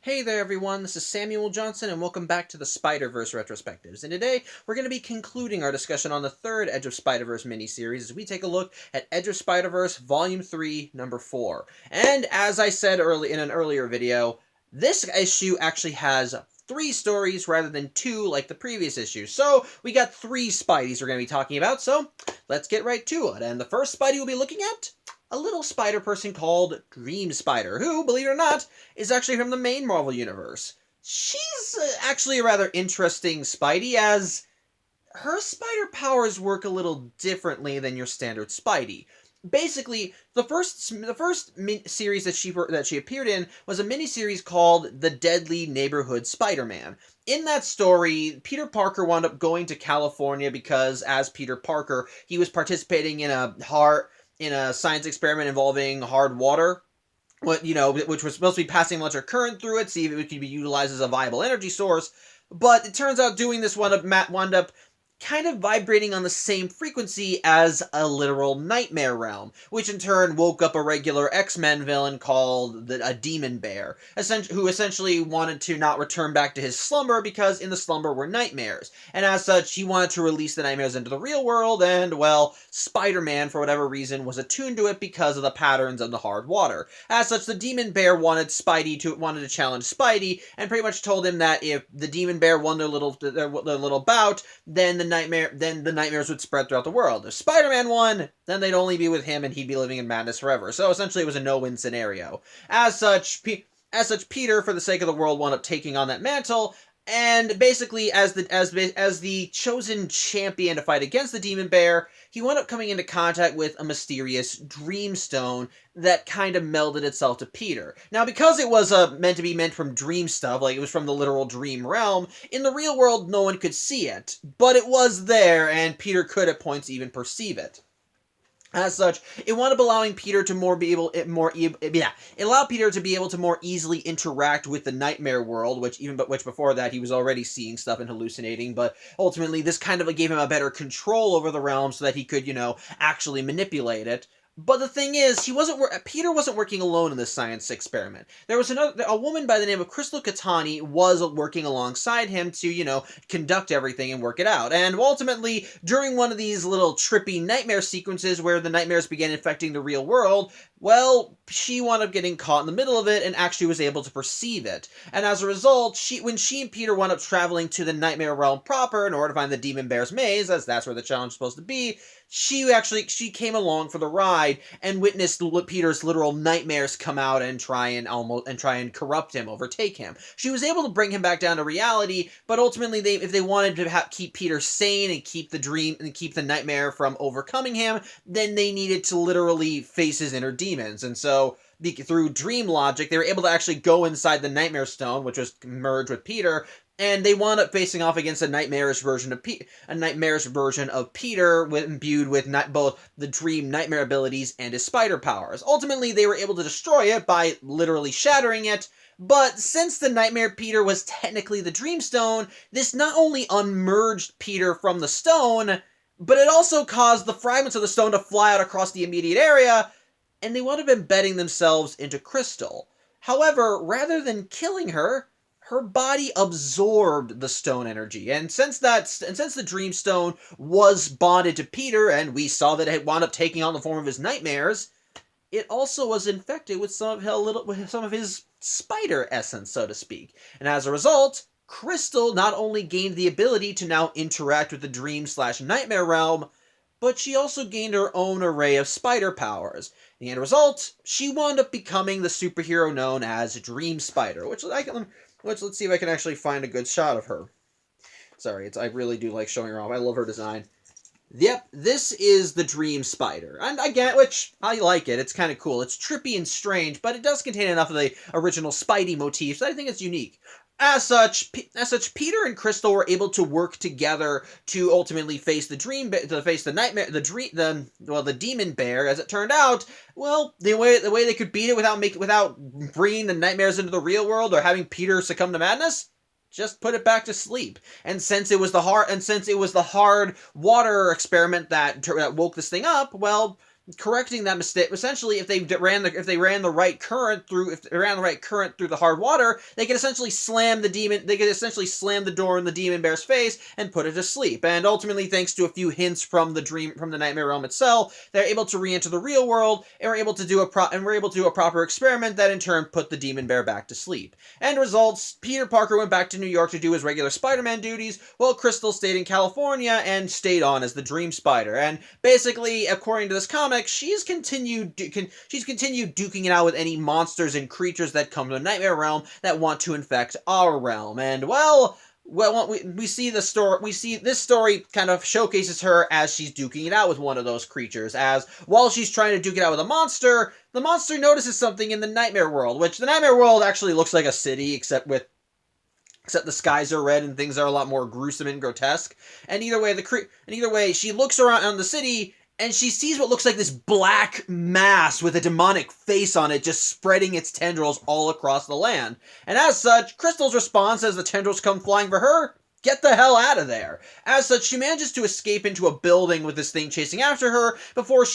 Hey there everyone, this is Samuel Johnson and welcome back to the Spider-Verse Retrospectives. And today we're going to be concluding our discussion on the third Edge of Spider-Verse miniseries as we take a look at Edge of Spider-Verse Volume 3, Number 4. And as I said in an earlier video, this issue actually has 3 stories rather than 2 like the previous issue. So we got 3 Spideys we're going to be talking about, so let's get right to it. And the first Spidey we'll be looking at, a little spider person called Dream Spider, who, believe it or not, is actually from the main Marvel Universe. She's actually a rather interesting Spidey, as her spider powers work a little differently than your standard Spidey. Basically, the first series that she appeared in was a miniseries called The Deadly Neighborhood Spider-Man. In that story, Peter Parker wound up going to California because, as Peter Parker, he was participating in a science experiment involving hard water, which was supposed to be passing electric current through it, see if it could be utilized as a viable energy source. But it turns out doing this wound up kind of vibrating on the same frequency as a literal nightmare realm, which in turn woke up a regular X-Men villain called a Demon Bear, who essentially wanted to not return back to his slumber because in the slumber were nightmares. And as such, he wanted to release the nightmares into the real world, and, well, Spider-Man, for whatever reason, was attuned to it because of the patterns of the hard water. As such, the Demon Bear wanted to challenge Spidey, and pretty much told him that if the Demon Bear won their little bout, then the nightmares would spread throughout the world. If Spider-Man won, then they'd only be with him and he'd be living in madness forever. So essentially it was a no-win scenario. As such, Peter, for the sake of the world, wound up taking on that mantle, and basically, as the chosen champion to fight against the Demon Bear, he wound up coming into contact with a mysterious dream stone that kind of melded itself to Peter. Now, because it was meant from dream stuff, like it was from the literal dream realm, in the real world no one could see it, but it was there, and Peter could at points even perceive it. As such, it wound up allowing Peter to be able to more easily interact with the nightmare world, which before that he was already seeing stuff and hallucinating, but ultimately this kind of gave him a better control over the realm so that he could, actually manipulate it. But the thing is, Peter wasn't working alone in this science experiment. There was a woman by the name of Crystal Katani was working alongside him to, conduct everything and work it out. And ultimately, during one of these little trippy nightmare sequences where the nightmares began infecting the real world, well, she wound up getting caught in the middle of it and actually was able to perceive it. And as a result, when she and Peter wound up traveling to the nightmare realm proper in order to find the Demon Bear's maze, as that's where the challenge is supposed to be, she came along for the ride and witnessed Peter's literal nightmares come out and try and corrupt him, overtake him. She was able to bring him back down to reality, but ultimately, if they wanted to keep Peter sane and keep the nightmare from overcoming him, then they needed to literally face his inner demons. And so, through dream logic, they were able to actually go inside the Nightmare Stone, which was merged with Peter, and they wound up facing off against a nightmarish version of Peter, imbued with both the dream nightmare abilities and his spider powers. Ultimately, they were able to destroy it by literally shattering it, but since the Nightmare Peter was technically the Dream Stone, this not only unmerged Peter from the stone, but it also caused the fragments of the stone to fly out across the immediate area, and they would have been embedding themselves into Crystal. However, rather than killing her, her body absorbed the stone energy, and since the Dream Stone was bonded to Peter, and we saw that it wound up taking on the form of his nightmares, it also was infected with some of his spider essence, so to speak. And as a result, Crystal not only gained the ability to now interact with the dream/nightmare realm, but she also gained her own array of spider powers. The end result, she wound up becoming the superhero known as Dream Spider, which let's see if I can actually find a good shot of her. Sorry, I really do like showing her off. I love her design. Yep, this is the Dream Spider, and which I like it. It's kind of cool. It's trippy and strange, but it does contain enough of the original Spidey motifs that I think it's unique. As such, Peter and Crystal were able to work together to ultimately face the Demon Bear. As it turned out, well, the way they could beat it without bringing the nightmares into the real world or having Peter succumb to madness, just put it back to sleep. And since it was the hard water experiment that woke this thing up, well, correcting that mistake. Essentially, if they ran the right current through the hard water, they could essentially slam the demon. They could essentially slam the door in the demon bear's face and put it to sleep. And ultimately, thanks to a few hints from the nightmare realm itself, they're able to re-enter the real world, and we're able to do a proper experiment that in turn put the demon bear back to sleep. And results: Peter Parker went back to New York to do his regular Spider-Man duties, while Crystal stayed in California and stayed on as the Dream Spider. And basically, according to this comic, she's continued duking it out with any monsters and creatures that come to the Nightmare Realm that want to infect our realm. And well, we see the story. We see this story kind of showcases her as she's duking it out with one of those creatures. As while she's trying to duke it out with a monster, the monster notices something in the Nightmare World, which the Nightmare World actually looks like a city, except the skies are red and things are a lot more gruesome and grotesque. And either way, she looks around on the city and she sees what looks like this black mass with a demonic face on it just spreading its tendrils all across the land. And as such, Crystal's response as the tendrils come flying for her: get the hell out of there. As such, she manages to escape into a building with this thing chasing after her before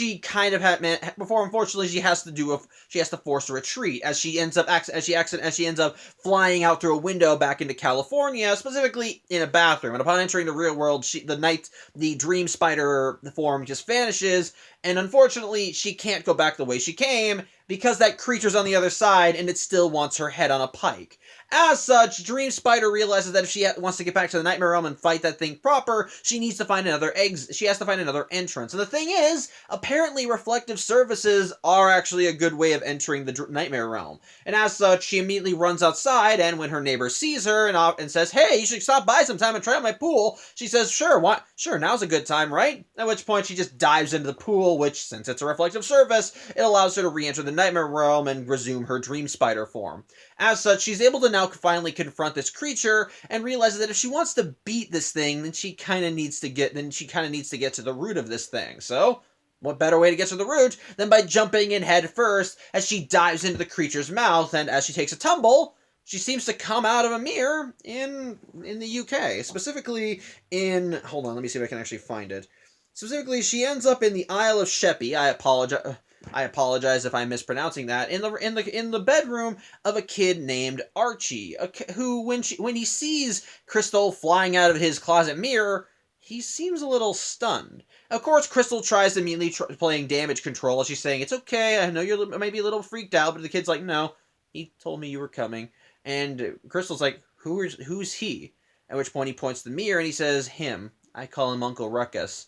unfortunately she has to force a retreat as she ends up flying out through a window back into California, specifically in a bathroom. And upon entering the real world, the Dream Spider form just vanishes, and unfortunately she can't go back the way she came because that creature's on the other side and it still wants her head on a pike. As such, Dream Spider realizes that if she wants to get back to the Nightmare Realm and fight that thing proper, she needs to find another She has to find another entrance. And the thing is, apparently reflective surfaces are actually a good way of entering the Nightmare Realm. And as such, she immediately runs outside, and when her neighbor sees her and says, "Hey, you should stop by sometime and try out my pool," she says, "Sure, sure, now's a good time, right?" At which point she just dives into the pool, which, since it's a reflective surface, it allows her to re-enter the Nightmare Realm and resume her Dream Spider form. As such, she's able to now finally confront this creature and realizes that if she wants to beat this thing, then she kind of needs to get to the root of this thing. So, what better way to get to the root than by jumping in head first as she dives into the creature's mouth, and as she takes a tumble, she seems to come out of a mirror in the UK, specifically in, hold on, let me see if I can actually find it. Specifically, she ends up in the Isle of Sheppey. I apologize if I'm mispronouncing that. In the bedroom of a kid named Archie, who when he sees Crystal flying out of his closet mirror, he seems a little stunned. Of course, Crystal tries immediately playing damage control. She's saying, "It's okay. I know you're maybe a little freaked out," but the kid's like, "No, he told me you were coming." And Crystal's like, "Who's he?" At which point he points to the mirror and he says, "Him. I call him Uncle Ruckus."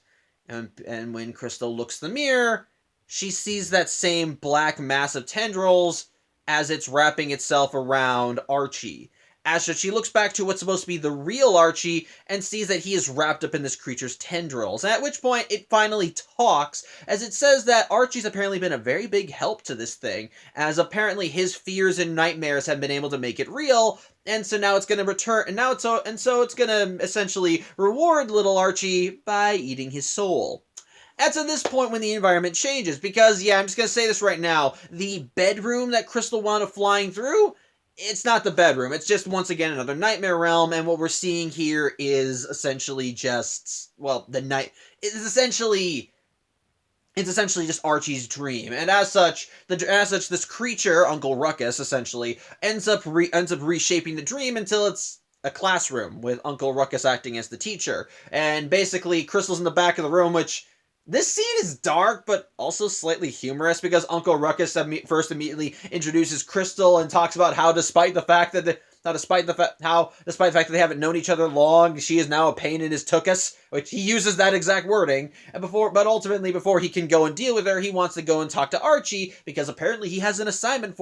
And when Crystal looks in the mirror, she sees that same black mass of tendrils as it's wrapping itself around Archie. As she looks back to what's supposed to be the real Archie and sees that he is wrapped up in this creature's tendrils. At which point it finally talks, as it says that Archie's apparently been a very big help to this thing, as apparently his fears and nightmares have been able to make it real, and so now it's going to return, so it's going to essentially reward little Archie by eating his soul. That's at this point when the environment changes, because, yeah, I'm just going to say this right now, the bedroom that Crystal wound up flying through, it's not the bedroom. It's just, once again, another Nightmare Realm, and what we're seeing here is essentially just, well, it's essentially just Archie's dream. And as such, this creature, Uncle Ruckus, essentially, ends up reshaping the dream until it's a classroom, with Uncle Ruckus acting as the teacher. And basically, Crystal's in the back of the room, which... this scene is dark, but also slightly humorous, because Uncle Ruckus first immediately introduces Crystal and talks about how, despite the fact that they haven't known each other long, she is now a pain in his tuchus, which he uses that exact wording. But ultimately, before he can go and deal with her, he wants to go and talk to Archie, because apparently he has an assignment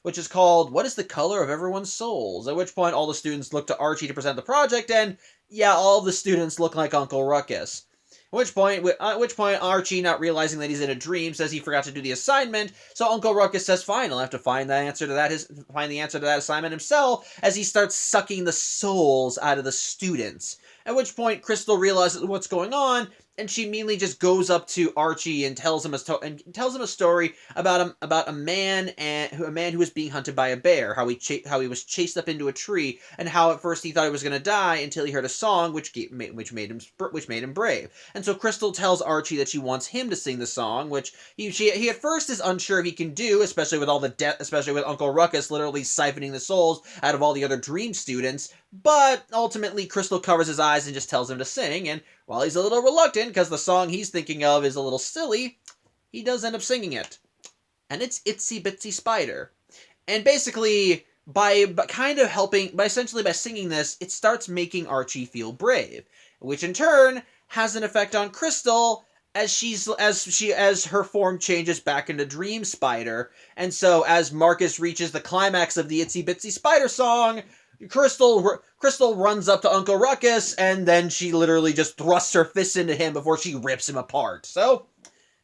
which is called, "What is the color of everyone's souls?" At which point all the students look to Archie to present the project, and yeah, all the students look like Uncle Ruckus. At which point, Archie, not realizing that he's in a dream, says he forgot to do the assignment. So Uncle Ruckus says, "Fine, I'll have to find the answer to that assignment himself." As he starts sucking the souls out of the students. At which point, Crystal realizes what's going on and she immediately just goes up to Archie and tells him a story about a man who was being hunted by a bear, how he was chased up into a tree, and how at first he thought he was going to die until he heard a song which made him brave. And so Crystal tells Archie that she wants him to sing the song, which he at first is unsure if he can do, especially with especially with Uncle Ruckus literally siphoning the souls out of all the other dream students. But ultimately, Crystal covers his eyes and just tells him to sing, and while he's a little reluctant because the song he's thinking of is a little silly, he does end up singing it. And it's Itsy Bitsy Spider. And basically, by essentially by singing this, it starts making Archie feel brave, which in turn has an effect on Crystal as her form changes back into Dream Spider. And so as Marcus reaches the climax of the Itsy Bitsy Spider song, Crystal runs up to Uncle Ruckus, and then she literally just thrusts her fists into him before she rips him apart. So,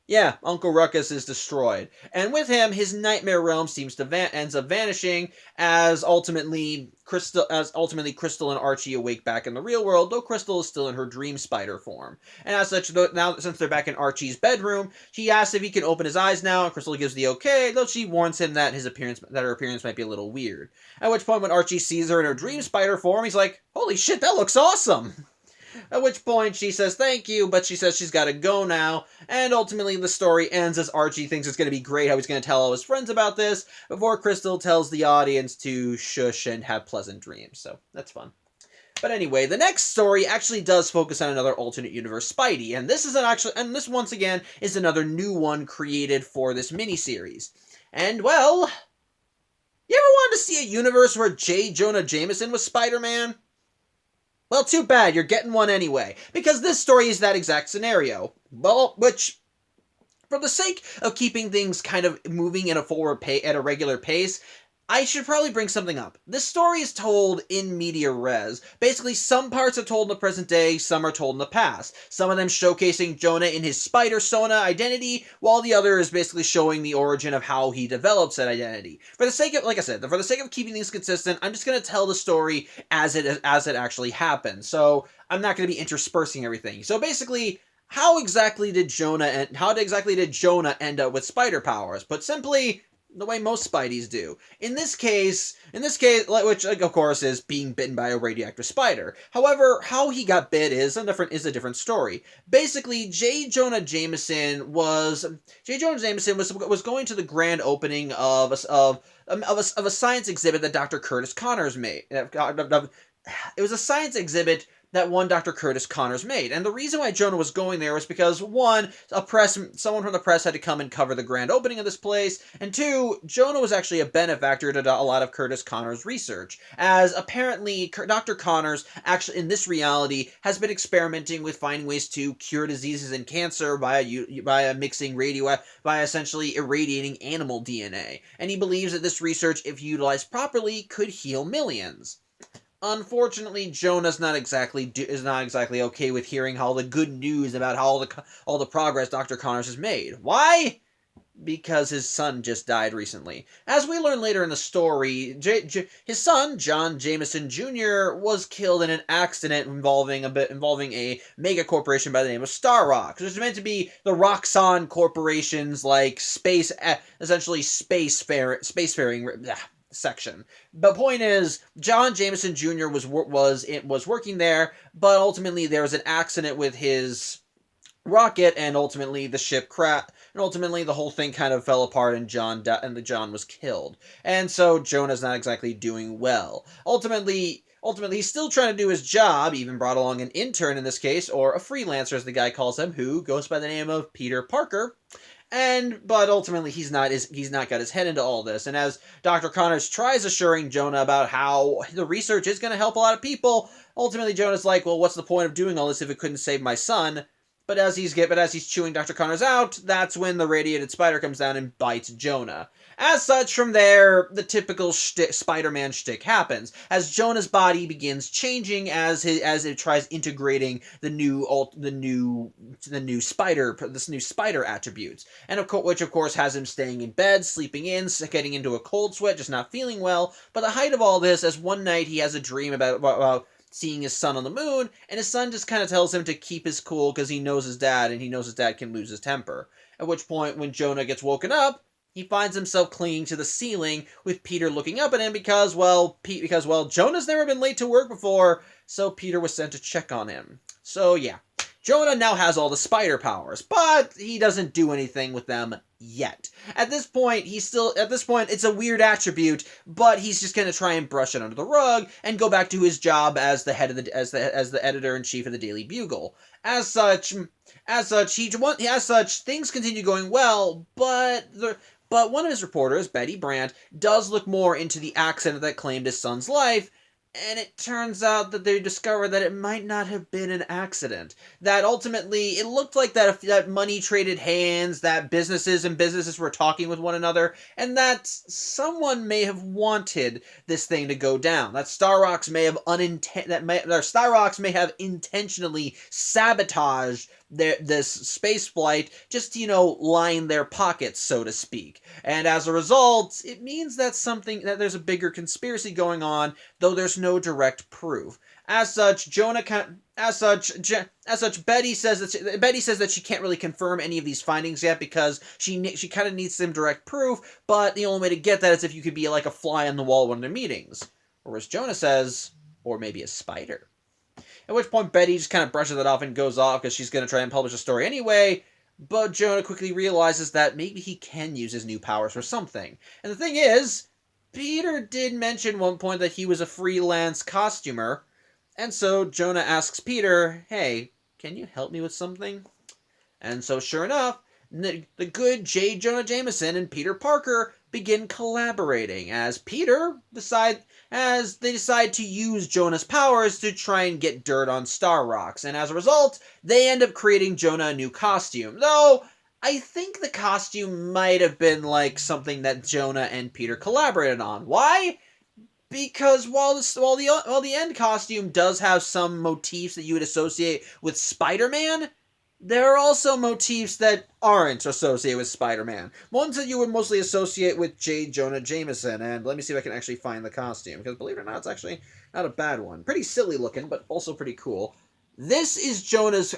yeah, Uncle Ruckus is destroyed. And with him, his nightmare realm ends up vanishing as ultimately Crystal and Archie awake back in the real world, though Crystal is still in her dream spider form. And as such, now since they're back in Archie's bedroom, he asks if he can open his eyes now, and Crystal gives the okay, though she warns him that her appearance might be a little weird. At which point, when Archie sees her in her dream spider form, he's like, "Holy shit, that looks awesome!" At which point she says thank you, but she says she's got to go now, and ultimately the story ends as Archie thinks it's going to be great how he's going to tell all his friends about this, before Crystal tells the audience to shush and have pleasant dreams, so that's fun. But anyway, the next story actually does focus on another alternate universe Spidey, and this once again is another new one created for this miniseries. And well, you ever wanted to see a universe where J. Jonah Jameson was Spider-Man? Well, too bad, you're getting one anyway, because this story is that exact scenario. Well, which, for the sake of keeping things kind of moving at a regular pace, I should probably bring something up. This story is told in media res. Basically, some parts are told in the present day, some are told in the past. Some of them showcasing Jonah in his Spider-Sona identity, while the other is basically showing the origin of how he develops that identity. For the sake of keeping things consistent, I'm just going to tell the story as it actually happens. So, I'm not going to be interspersing everything. So basically, how exactly did Jonah end up with spider powers? Put simply, the way most Spideys do. In this case, which of course is being bitten by a radioactive spider. However, how he got bit is a different story. Basically, J. Jonah Jameson was going to the grand opening of a science exhibit that Dr. Curtis Connors made. It was a science exhibit that Dr. Curtis Connors made. And the reason why Jonah was going there was because, one, someone from the press had to come and cover the grand opening of this place, and two, Jonah was actually a benefactor to a lot of Curtis Connors' research, as apparently Dr. Connors, actually in this reality, has been experimenting with finding ways to cure diseases and cancer via essentially irradiating animal DNA. And he believes that this research, if utilized properly, could heal millions. Unfortunately, Jonah's not exactly okay with hearing all the good news about how all the progress Dr. Connors has made. Why? Because his son just died recently. As we learn later in the story, his son, John Jameson Jr., was killed in an accident involving a mega corporation by the name of Star Rock, which is meant to be the Roxxon Corporation's essentially spacefaring section. The point is, John Jameson Jr. was working there, but ultimately there was an accident with his rocket, and ultimately the ship crashed, and ultimately the whole thing kind of fell apart, and John was killed. And so Jonah's not exactly doing well. Ultimately, he's still trying to do his job, even brought along an intern in this case, or a freelancer as the guy calls him, who goes by the name of Peter Parker. But ultimately, he's not got his head into all this. And as Dr. Connors tries assuring Jonah about how the research is going to help a lot of people, ultimately Jonah's like, well, what's the point of doing all this if it couldn't save my son? But as he's chewing Dr. Connors out, that's when the radiated spider comes down and bites Jonah. As such, from there, the typical Spider-Man shtick happens, as Jonah's body begins changing as it tries integrating the new spider attributes, and which of course has him staying in bed, sleeping in, getting into a cold sweat, just not feeling well. But the height of all this, as one night he has a dream about seeing his son on the moon, and his son just kind of tells him to keep his cool because he knows his dad, and he knows his dad can lose his temper. At which point, when Jonah gets woken up, he finds himself clinging to the ceiling with Peter looking up at him because, well, Jonah's never been late to work before, so Peter was sent to check on him. So, yeah. Jonah now has all the spider powers, but he doesn't do anything with them yet. At this point, it's a weird attribute, but he's just going to try and brush it under the rug and go back to his job as the head of as the editor-in-chief of the Daily Bugle. As such, things continue going well, but one of his reporters, Betty Brandt, does look more into the accident that claimed his son's life, and it turns out that they discovered that it might not have been an accident. That ultimately, it looked like that money traded hands, that businesses were talking with one another, and that someone may have wanted this thing to go down. That Starrocks may have intentionally sabotaged this space flight just to, line their pockets, so to speak. And as a result, it means that there's a bigger conspiracy going on, though there's no direct proof. As such, Betty says that she can't really confirm any of these findings yet because she kind of needs some direct proof, but the only way to get that is if you could be like a fly on the wall at one of their meetings. Whereas Jonah says, or maybe a spider. At which point Betty just kind of brushes it off and goes off because she's going to try and publish a story anyway, but Jonah quickly realizes that maybe he can use his new powers for something. And the thing is, Peter did mention one point that he was a freelance costumer, and so Jonah asks Peter, hey, can you help me with something? And so sure enough, the good J. Jonah Jameson and Peter Parker begin collaborating as they decide to use Jonah's powers to try and get dirt on Starrocks, and as a result, they end up creating Jonah a new costume. Though, I think the costume might have been like something that Jonah and Peter collaborated on. Why? Because while the end costume does have some motifs that you would associate with Spider-Man, there are also motifs that aren't associated with Spider-Man. Ones that you would mostly associate with J. Jonah Jameson. And let me see if I can actually find the costume, because believe it or not, it's actually not a bad one. Pretty silly looking, but also pretty cool. This is Jonah's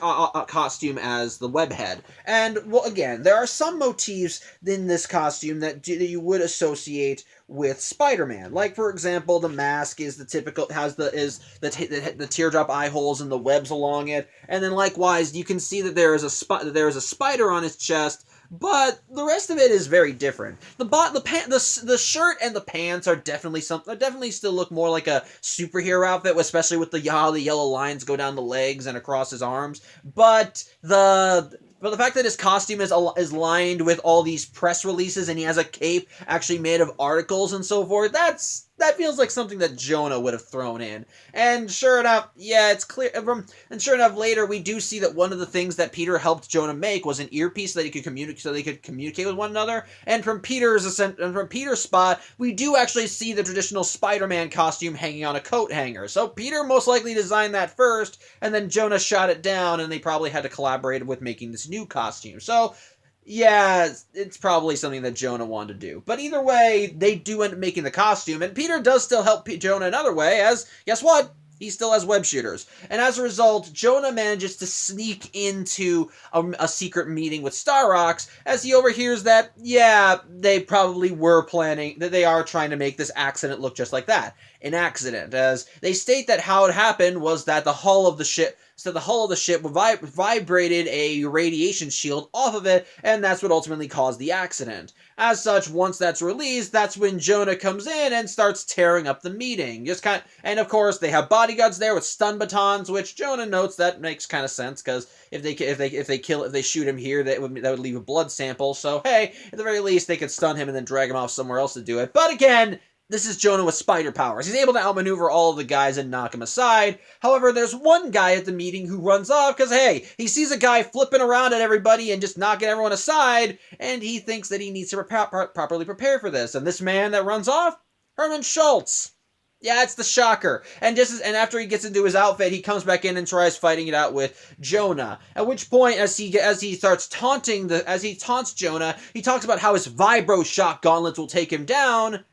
costume as the webhead. And, well, again, there are some motifs in this costume that you would associate with Spider-Man. Like, for example, the mask is the teardrop eye holes and the webs along it. And then, likewise, you can see that there is a spider on his chest, but the rest of it is very different. The shirt and the pants are definitely still look more like a superhero outfit, especially with the yellow lines go down the legs and across his arms. But the fact that his costume is lined with all these press releases and he has a cape actually made of articles and so forth, that feels like something that Jonah would have thrown in. And sure enough, yeah, it's clear. And sure enough, later we do see that one of the things that Peter helped Jonah make was an earpiece so that they could communicate with one another. And from Peter's spot, we do actually see the traditional Spider-Man costume hanging on a coat hanger. So Peter most likely designed that first, and then Jonah shot it down, and they probably had to collaborate with making this new costume. So, yeah, it's probably something that Jonah wanted to do. But either way, they do end up making the costume, and Peter does still help Jonah another way, as, guess what? He still has web shooters. And as a result, Jonah manages to sneak into a secret meeting with Starrocks as he overhears that, yeah, they probably were planning, that they are trying to make this accident look just like that. An accident, as they state that how it happened was that the hull of the ship vibrated a radiation shield off of it, and that's what ultimately caused the accident. As such, once that's released, that's when Jonah comes in and starts tearing up the meeting. And of course, they have bodyguards there with stun batons, which Jonah notes that makes kind of sense because if they shoot him here, that would leave a blood sample. So hey, at the very least, they could stun him and then drag him off somewhere else to do it. But again, this is Jonah with spider powers. He's able to outmaneuver all of the guys and knock him aside. However, there's one guy at the meeting who runs off because, hey, he sees a guy flipping around at everybody and just knocking everyone aside, and he thinks that he needs to properly prepare for this. And this man that runs off? Herman Schultz. Yeah, it's the shocker. And after he gets into his outfit, he comes back in and tries fighting it out with Jonah. At which point, as he taunts Jonah, he talks about how his vibro shock gauntlets will take him down.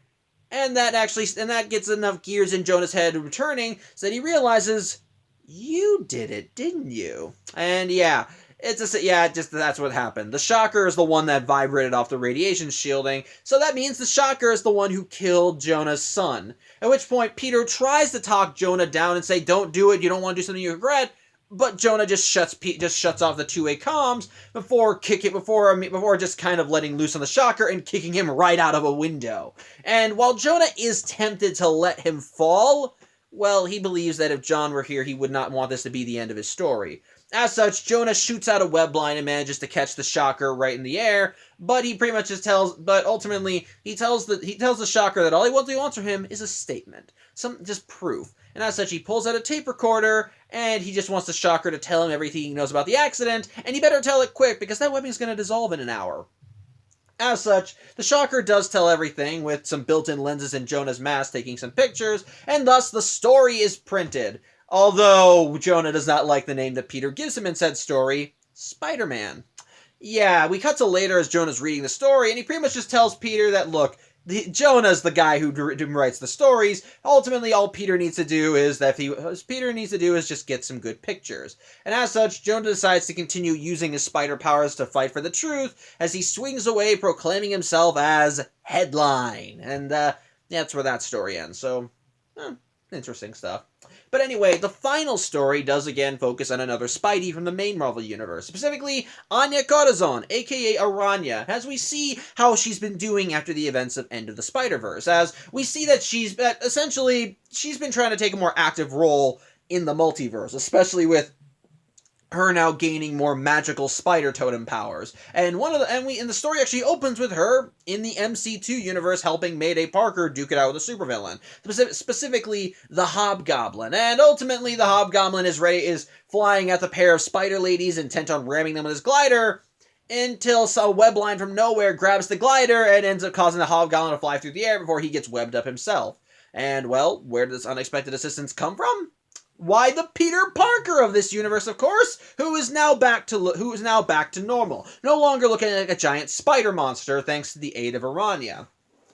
and that gets enough gears in Jonah's head returning so that he realizes, you did it, didn't you? And yeah, that's what happened. The shocker is the one that vibrated off the radiation shielding, so that means the shocker is the one who killed Jonah's son. At which point, Peter tries to talk Jonah down and say, don't do it, you don't want to do something you regret, but Jonah just shuts off the two-way comms before just kind of letting loose on the shocker and kicking him right out of a window. And while Jonah is tempted to let him fall, well, he believes that if John were here, he would not want this to be the end of his story. As such, Jonah shoots out a web line and manages to catch the shocker right in the air, but he pretty much ultimately he tells the shocker that all he wants from him is a statement, just proof. And as such, he pulls out a tape recorder, and he just wants the shocker to tell him everything he knows about the accident, and he better tell it quick, because that webbing is going to dissolve in an hour. As such, the shocker does tell everything, with some built-in lenses in Jonah's mask taking some pictures, and thus the story is printed. Although Jonah does not like the name that Peter gives him in said story, Spider-Man. Yeah, we cut to later as Jonah's reading the story, and he pretty much just tells Peter that, look, Jonah's the guy who writes the stories. Ultimately, all Peter needs to do is just get some good pictures. And as such, Jonah decides to continue using his spider powers to fight for the truth as he swings away, proclaiming himself as Headline. And that's where that story ends. So, interesting stuff. But anyway, the final story does again focus on another Spidey from the main Marvel Universe, specifically Anya Corazon, aka Aranya, as we see how she's been doing after the events of End of the Spider-Verse, as we see that she's been trying to take a more active role in the multiverse, especially with her now gaining more magical spider totem powers. And the story actually opens with her in the MC2 universe helping Mayday Parker duke it out with a supervillain, specifically the Hobgoblin. And ultimately, the Hobgoblin is flying at the pair of spider ladies, intent on ramming them with his glider, until a web line from nowhere grabs the glider and ends up causing the Hobgoblin to fly through the air before he gets webbed up himself. And well, where does this unexpected assistance come from? Why, the Peter Parker of this universe, of course, who is now back to normal, no longer looking like a giant spider monster thanks to the aid of Aranya.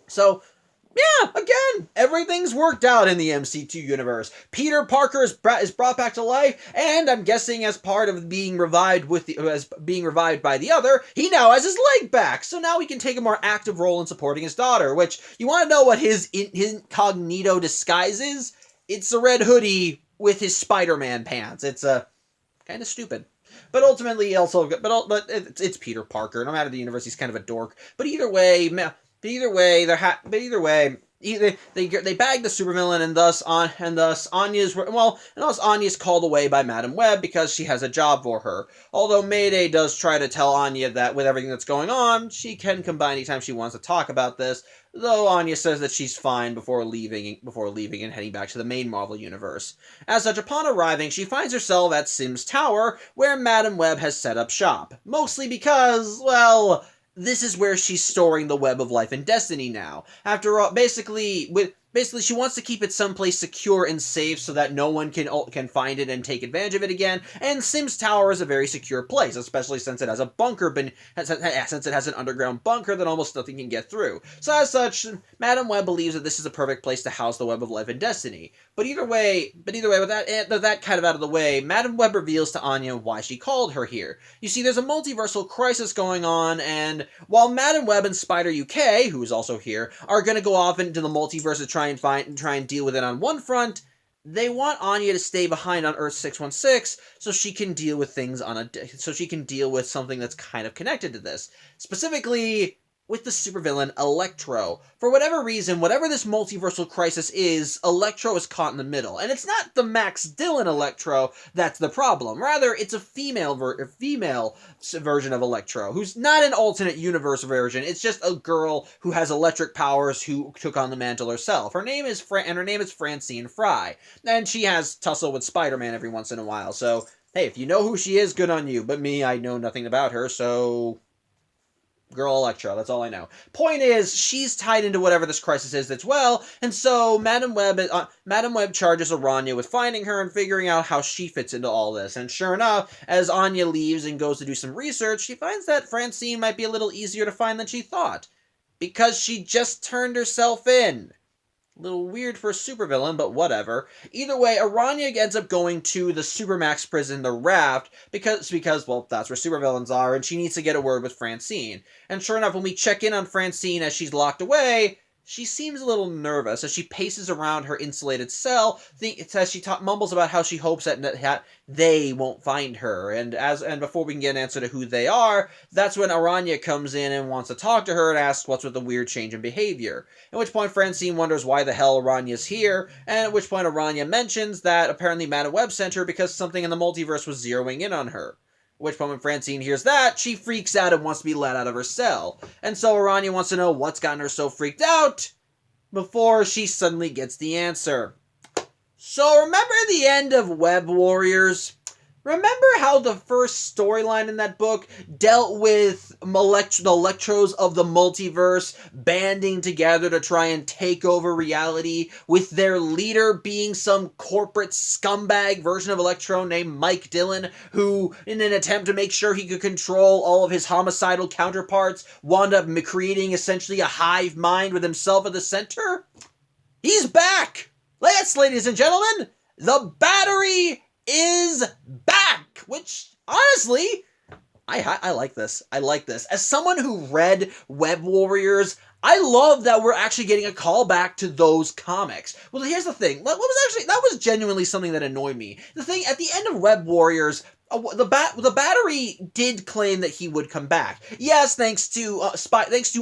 So, yeah, again, everything's worked out in the MC2 universe. Peter Parker is brought back to life, and I'm guessing as part of being revived by the other, he now has his leg back. So now he can take a more active role in supporting his daughter. Which, you want to know what his incognito disguise is? It's a red hoodie with his Spider-Man pants. It's kind of stupid. But ultimately, it's Peter Parker. No matter the universe, he's kind of a dork. But either way, they bag the supervillain, and thus Anya's called away by Madam Web because she has a job for her. Although Mayday does try to tell Anya that with everything that's going on, she can come by anytime she wants to talk about this. Though Anya says that she's fine before leaving and heading back to the main Marvel universe. As such, upon arriving, she finds herself at Sims Tower, where Madam Web has set up shop. Mostly because, well, this is where she's storing the Web of Life and Destiny now. After all, basically, she wants to keep it someplace secure and safe so that no one can find it and take advantage of it again. And Sims Tower is a very secure place, especially since it has a bunker, since it has an underground bunker that almost nothing can get through. So as such, Madam Web believes that this is a perfect place to house the Web of Life and Destiny. But either way, with that kind of out of the way, Madam Web reveals to Anya why she called her here. You see, there's a multiversal crisis going on, and while Madam Web and Spider UK, who is also here, are going to go off into the multiverse to try and deal with it on one front, they want Anya to stay behind on Earth 616 so she can deal with something that's kind of connected to this. Specifically, with the supervillain Electro. For whatever reason, whatever this multiversal crisis is, Electro is caught in the middle. And it's not the Max Dillon Electro that's the problem. Rather, it's a female version of Electro, who's not an alternate universe version. It's just a girl who has electric powers who took on the mantle herself. Her name is Francine Fry. And she has tussle with Spider-Man every once in a while. So, hey, if you know who she is, good on you. But me, I know nothing about her, so Girl Electro, that's all I know. Point is, she's tied into whatever this crisis is as well, and so Madam Web charges Aranya with finding her and figuring out how she fits into all this. And sure enough, as Anya leaves and goes to do some research, she finds that Francine might be a little easier to find than she thought. Because she just turned herself in. Little weird for a supervillain, but whatever. Either way, Aranya ends up going to the Supermax prison, the Raft, because well, that's where supervillains are, and she needs to get a word with Francine. And sure enough, when we check in on Francine as she's locked away, she seems a little nervous as she paces around her insulated cell. Mumbles about how she hopes that they won't find her. And before we can get an answer to who they are, that's when Aranya comes in and wants to talk to her and asks what's with the weird change in behavior. At which point Francine wonders why the hell Aranya's here, and at which point Aranya mentions that apparently Madame Web sent her because something in the multiverse was zeroing in on her. At which point when Francine hears that, she freaks out and wants to be let out of her cell. And so Aranya wants to know what's gotten her so freaked out before she suddenly gets the answer. So remember the end of Web Warriors? Remember how the first storyline in that book dealt with the Electros of the multiverse banding together to try and take over reality, with their leader being some corporate scumbag version of Electro named Mike Dillon, who, in an attempt to make sure he could control all of his homicidal counterparts, wound up creating essentially a hive mind with himself at the center? He's back! Yes, ladies and gentlemen, the Battery is back, which, honestly, I like this. I like this. As someone who read Web Warriors, I love that we're actually getting a callback to those comics. Well, here's the thing. That was genuinely something that annoyed me. The thing, at the end of Web Warriors, the Battery did claim that he would come back. Yes, thanks to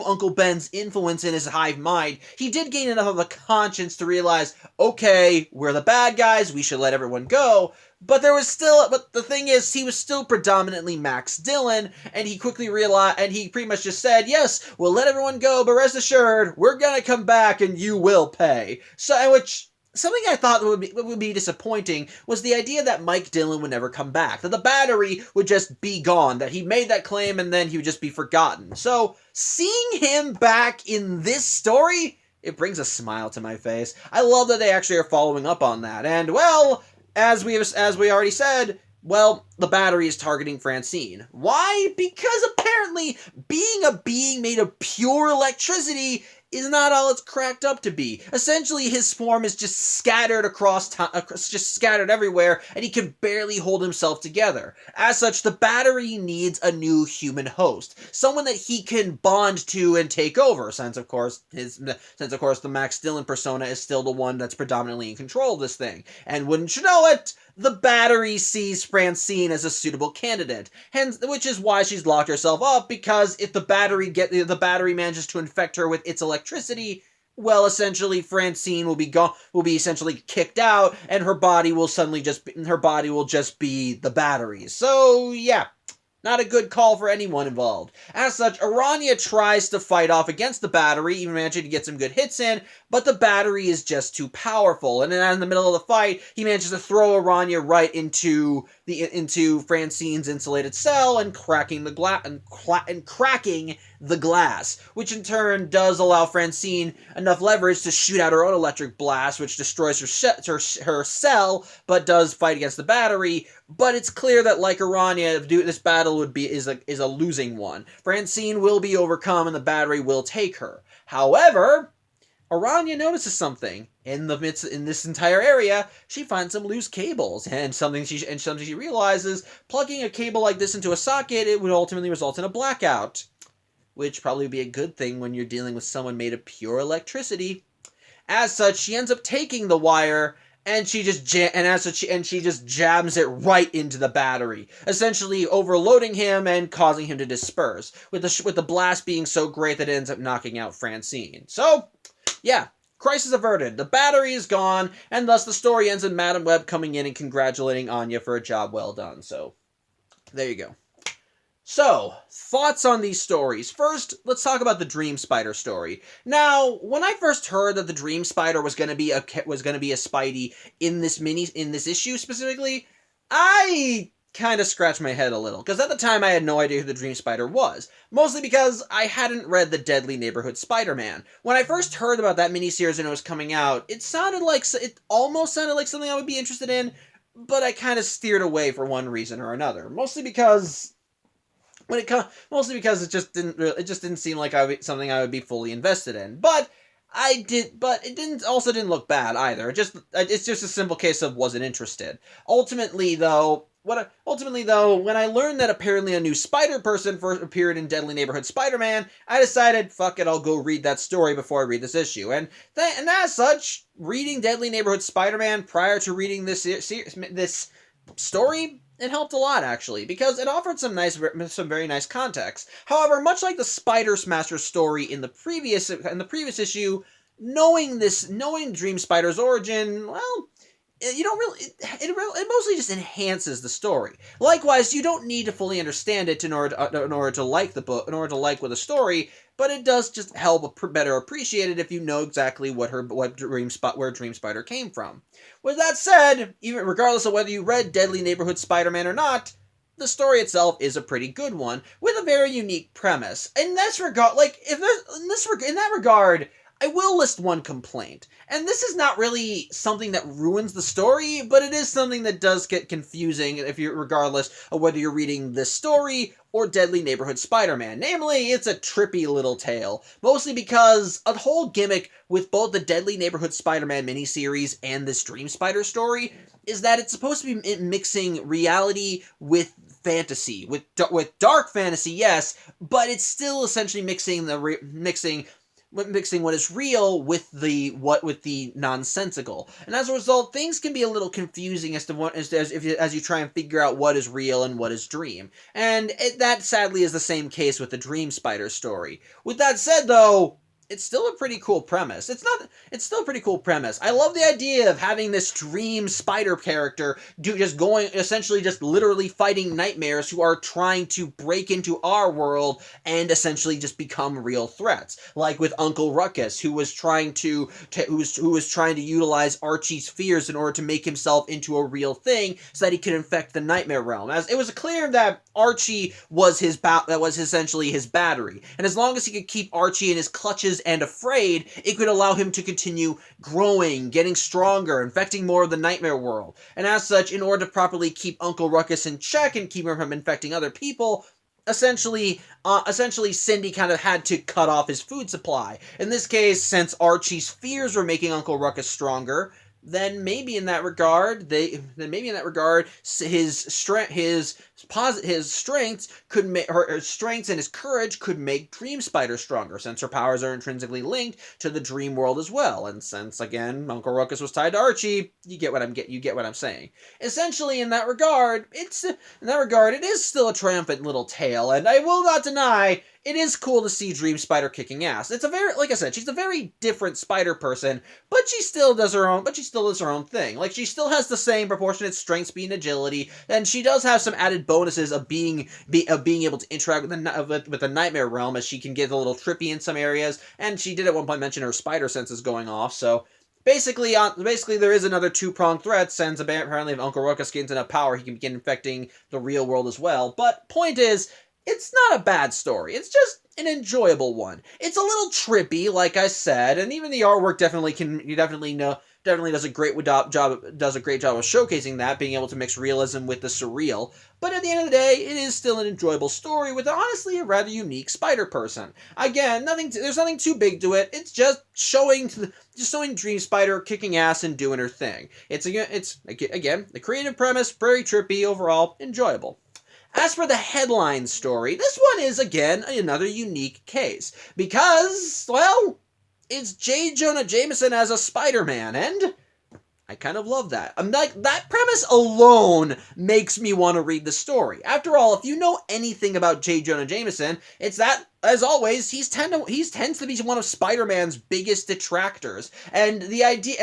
Uncle Ben's influence in his hive mind, he did gain enough of a conscience to realize, okay, we're the bad guys, we should let everyone go. But the thing is, he was still predominantly Max Dillon, and he quickly realized, and he pretty much just said, yes, we'll let everyone go, but rest assured, we're gonna come back and you will pay. Something I thought would be disappointing was the idea that Mike Dillon would never come back, that the Battery would just be gone, that he made that claim and then he would just be forgotten. So, seeing him back in this story, it brings a smile to my face. I love that they actually are following up on that, and well, as we already said, well, the Battery is targeting Francine. Why? Because apparently being a being made of pure electricity is not all it's cracked up to be. Essentially, his form is just scattered just scattered everywhere, and he can barely hold himself together. As such, the Battery needs a new human host, someone that he can bond to and take over. Since of course the Max Dillon persona is still the one that's predominantly in control of this thing. And wouldn't you know it, the Battery sees Francine as a suitable candidate, hence, which is why she's locked herself up, because if the Battery manages to infect her with its electricity, well, essentially Francine will be essentially kicked out, and her body will just be the Battery's. So yeah, not a good call for anyone involved. As such, Aranya tries to fight off against the Battery, even managing to get some good hits in, but the Battery is just too powerful. And then in the middle of the fight, he manages to throw Aranya right into Francine's insulated cell and cracking the glass, which in turn does allow Francine enough leverage to shoot out her own electric blast, which destroys her cell, but does fight against the Battery. But it's clear that, like Aranya, this battle is a losing one. Francine will be overcome, and the Battery will take her. However, Aranya notices something. In this entire area, she finds some loose cables, and something she realizes, plugging a cable like this into a socket, it would ultimately result in a blackout. Which probably would be a good thing when you're dealing with someone made of pure electricity. As such, she ends up taking the wire, and she just jams it right into the Battery, essentially overloading him and causing him to disperse, with the blast being so great that it ends up knocking out Francine. So, yeah, crisis averted. The Battery is gone, and thus the story ends in Madame Web coming in and congratulating Anya for a job well done. So, there you go. So, thoughts on these stories. First, let's talk about the Dream Spider story. Now, when I first heard that the Dream Spider was going to be a Spidey in this issue specifically, I kind of scratched my head a little, because at the time I had no idea who the Dream Spider was, mostly because I hadn't read the Deadly Neighborhood Spider-Man. When I first heard about that miniseries and it was coming out, it almost sounded like something I would be interested in, but I kind of steered away for one reason or another, mostly because it just didn't seem like something I would be fully invested in. But but it didn't look bad either. It's just a simple case of wasn't interested. Ultimately, though, when I learned that apparently a new Spider Person first appeared in Deadly Neighborhood Spider-Man, I decided, fuck it, I'll go read that story before I read this issue. And as such, reading Deadly Neighborhood Spider-Man prior to reading this story, it helped a lot, actually, because it offered some very nice context. However, much like the Spider Smasher story in the previous issue, knowing Dream Spider's origin, well, you don't really, it mostly just enhances the story. Likewise, you don't need to fully understand it in order to like the book, in order to like with the story, but it does just help better appreciate it if you know exactly where Dream Spider came from. With that said, even regardless of whether you read Deadly Neighborhood Spider-Man or not, the story itself is a pretty good one with a very unique premise. In that regard, I will list one complaint. And this is not really something that ruins the story, but it is something that does get confusing regardless of whether you're reading this story or Deadly Neighborhood Spider-Man. Namely, it's a trippy little tale. Mostly because a whole gimmick with both the Deadly Neighborhood Spider-Man miniseries and this Dream Spider story is that it's supposed to be mixing reality with fantasy, with dark fantasy, yes, but it's still essentially mixing what is real with the nonsensical, and as a result, things can be a little confusing as you try and figure out what is real and what is dream. And that sadly is the same case with the Dream Spider story. With that said, though, it's still a pretty cool premise. It's still a pretty cool premise. I love the idea of having this Dream Spider character essentially just literally fighting nightmares who are trying to break into our world and essentially just become real threats. Like with Uncle Ruckus, who was trying to utilize Archie's fears in order to make himself into a real thing so that he could infect the Nightmare Realm. As it was clear that Archie was essentially his battery, and as long as he could keep Archie in his clutches and afraid, it could allow him to continue growing, getting stronger, infecting more of the Nightmare World. And as such, in order to properly keep Uncle Ruckus in check and keep him from infecting other people, essentially Cindy kind of had to cut off his food supply. In this case, since Archie's fears were making Uncle Ruckus stronger, then maybe in that regard, his strengths and his courage could make Dream Spider stronger, since her powers are intrinsically linked to the dream world as well. And since again Uncle Ruckus was tied to Archie, you get what I'm saying. Essentially, in that regard, it is still a triumphant little tale, and I will not deny it is cool to see Dream Spider kicking ass. It's like I said, she's a very different Spider person, but she still does her own thing. Like, she still has the same proportionate strength, speed, and agility, and she does have some added bonuses of being able to interact with the Nightmare Realm, as she can get a little trippy in some areas, and she did at one point mention her spider senses going off, so basically there is another two-pronged threat, since apparently if Uncle Ruckus gains enough power, he can begin infecting the real world as well. But point is, it's not a bad story. It's just an enjoyable one. It's a little trippy, like I said, and even the artwork definitely does a great job of showcasing that, being able to mix realism with the surreal. But at the end of the day, it is still an enjoyable story with honestly a rather unique Spider Person. Again, there's nothing too big to it. It's just showing Dream Spider kicking ass and doing her thing. It's again the creative premise, very trippy, overall enjoyable. As for the headline story, this one is, again, another unique case. Because, well, it's J. Jonah Jameson as a Spider-Man, and I kind of love that. That premise alone makes me want to read the story. After all, if you know anything about J. Jonah Jameson, it's that, as always, he tends to be one of Spider-Man's biggest detractors. And the idea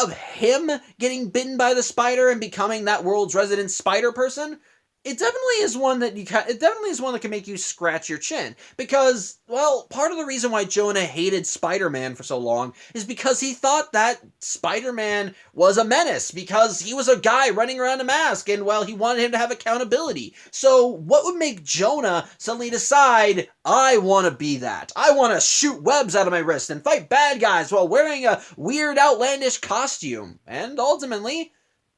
of him getting bitten by the spider and becoming that world's resident Spider Person, it definitely is one that can make you scratch your chin. Because, well, part of the reason why Jonah hated Spider-Man for so long is because he thought that Spider-Man was a menace, because he was a guy running around a mask, and, well, he wanted him to have accountability. So what would make Jonah suddenly decide, I want to be that? I want to shoot webs out of my wrist and fight bad guys while wearing a weird, outlandish costume. And ultimately,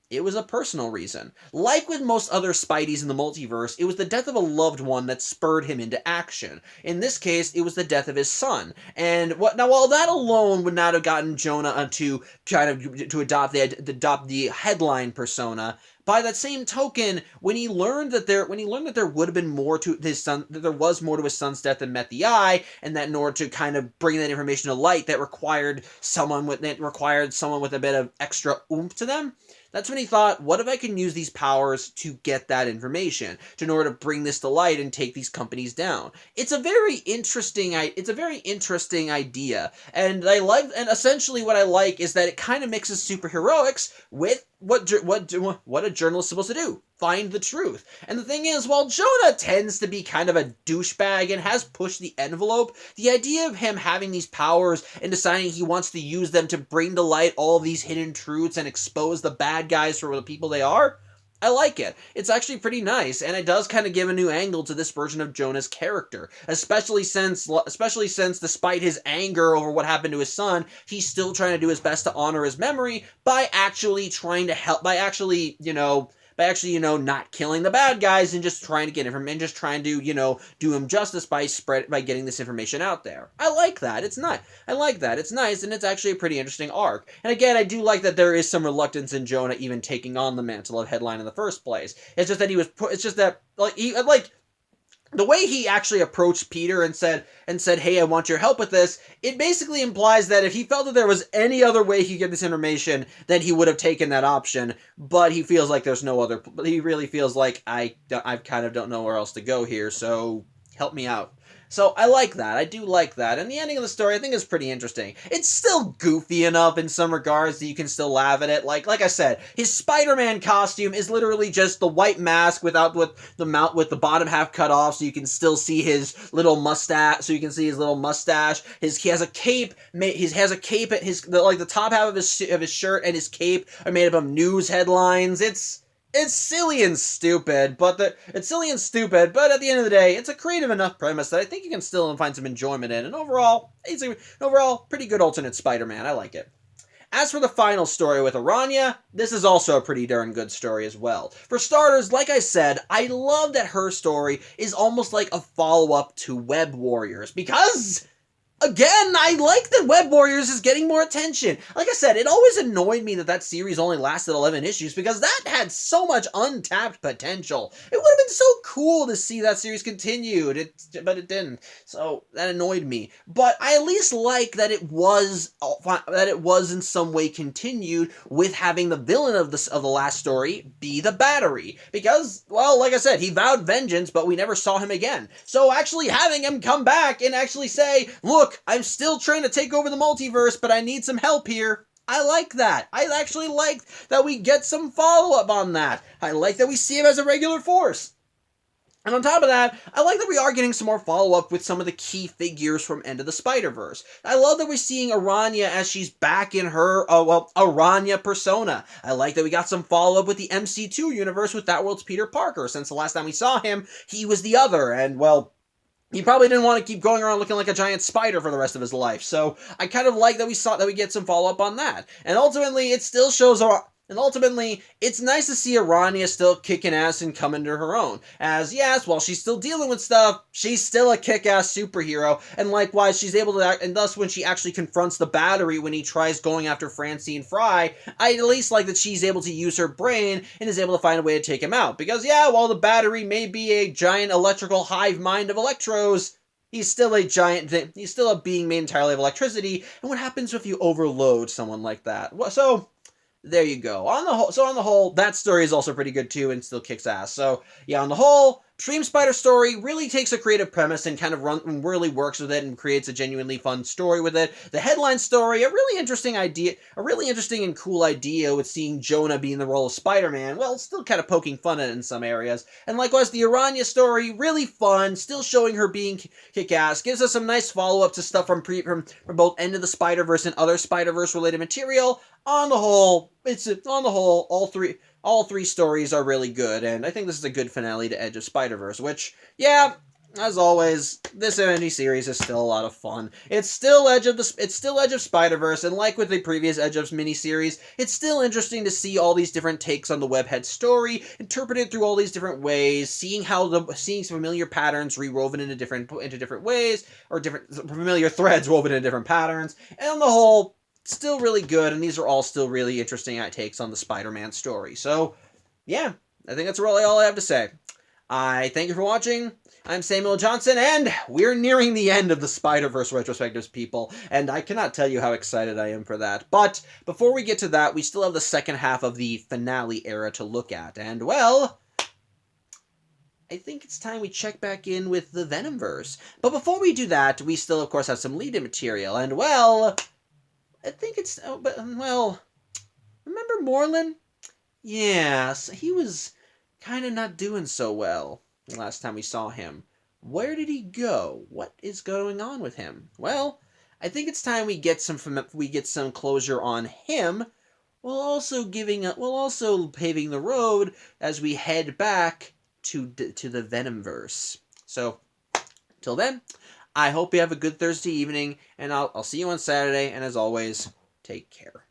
It was a personal reason. Like with most other Spideys in the multiverse, it was the death of a loved one that spurred him into action. In this case, it was the death of his son. And while that alone would not have gotten Jonah to adopt the headline persona, by that same token, when he learned that there would have been more to his son, that there was more to his son's death than met the eye, and that in order to kind of bring that information to light, that required someone with a bit of extra oomph to them. That's when he thought, what if I can use these powers to get that information in order to bring this to light and take these companies down? It's a very interesting idea, and essentially what I like is that it kind of mixes superheroics with what a journalist is supposed to do. Find the truth. And the thing is, while Jonah tends to be kind of a douchebag and has pushed the envelope, the idea of him having these powers and deciding he wants to use them to bring to light all these hidden truths and expose the bad guys for the people they are, I like it. It's actually pretty nice, and it does kind of give a new angle to this version of Jonah's character, especially since despite his anger over what happened to his son, he's still trying to do his best to honor his memory by actually trying to help, by actually, not killing the bad guys and just trying to get information, and just trying to, do him justice by getting this information out there. I like that. It's nice. I like that. It's nice, and it's actually a pretty interesting arc. And again, I do like that there is some reluctance in Jonah even taking on the mantle of headline in the first place. It's just that the way he actually approached Peter and said, hey, I want your help with this, it basically implies that if he felt that there was any other way he could get this information, then he would have taken that option, but he feels like there's no other, he really feels like, I kind of don't know where else to go here, so help me out. So I like that. I do like that. And the ending of the story, I think, is pretty interesting. It's still goofy enough in some regards that you can still laugh at it. Like I said, his Spider-Man costume is literally just the white mask with the bottom half cut off, so you can still see his little mustache. He has a cape. He has a cape at the top half of his shirt and his cape are made up of news headlines. It's silly and stupid, but at the end of the day, it's a creative enough premise that I think you can still find some enjoyment in, and overall, pretty good alternate Spider-Man. I like it. As for the final story with Aranya, this is also a pretty darn good story as well. For starters, like I said, I love that her story is almost like a follow-up to Web Warriors, because again, I like that Web Warriors is getting more attention. Like I said, it always annoyed me that series only lasted 11 issues because that had so much untapped potential. It would have been so cool to see that series continued, but it didn't. So that annoyed me. But I at least like that it was in some way continued with having the villain of the last story be the Battery. Because, well, like I said, he vowed vengeance, but we never saw him again. So actually having him come back and actually say, look, I'm still trying to take over the multiverse, but I need some help here. I like that. I actually like that we get some follow-up on that. I like that we see him as a regular force. And on top of that, I like that we are getting some more follow-up with some of the key figures from End of the Spider-Verse. I love that we're seeing Aranya as she's back in her, Aranya persona. I like that we got some follow-up with the MC2 universe with that world's Peter Parker. Since the last time we saw him, he was the other, and, well, he probably didn't want to keep going around looking like a giant spider for the rest of his life. So I kind of like that we get some follow-up on that. And ultimately, it still shows it's nice to see Aranya still kicking ass and coming to her own. As, yes, while she's still dealing with stuff, she's still a kick-ass superhero. And likewise, she's able to act, and thus when she actually confronts the Battery when he tries going after Francine Fry, I at least like that she's able to use her brain and is able to find a way to take him out. Because, yeah, while the Battery may be a giant electrical hive mind of Electros, he's still a giant thing. He's still a being made entirely of electricity. And what happens if you overload someone like that? So there you go. On the whole, that story is also pretty good too and still kicks ass. So yeah, on the whole, Dream Spider story really takes a creative premise and kind of really works with it and creates a genuinely fun story with it. The headline story, a really interesting and cool idea with seeing Jonah be in the role of Spider-Man. Well, still kind of poking fun at it in some areas. And likewise, the Aranya story, really fun, still showing her being kick-ass, gives us some nice follow-up to stuff from both End of the Spider-Verse and other Spider-Verse related material. On the whole, all three stories are really good, and I think this is a good finale to Edge of Spider-Verse, which, yeah, as always, this mini-series is still a lot of fun. It's still Edge of Spider-Verse, and like with the previous Edge of mini-series, it's still interesting to see all these different takes on the Webhead story, interpreted through all these different ways, seeing familiar patterns rewoven into different ways, or different familiar threads woven into different patterns, and on the whole, still really good, and these are all still really interesting takes on the Spider-Man story. So, yeah, I think that's really all I have to say. I thank you for watching. I'm Samuel Johnson, and we're nearing the end of the Spider-Verse Retrospectives, people, and I cannot tell you how excited I am for that. But before we get to that, we still have the second half of the finale era to look at, and, well, I think it's time we check back in with the Venomverse. But before we do that, we still, of course, have some lead-in material, and, well, I think it's, remember Moreland? Yes, he was kind of not doing so well last time we saw him. Where did he go? What is going on with him? Well, I think it's time we get some closure on him, while also paving the road as we head back to the Venomverse. So, till then, I hope you have a good Thursday evening, and I'll see you on Saturday. And as always, take care.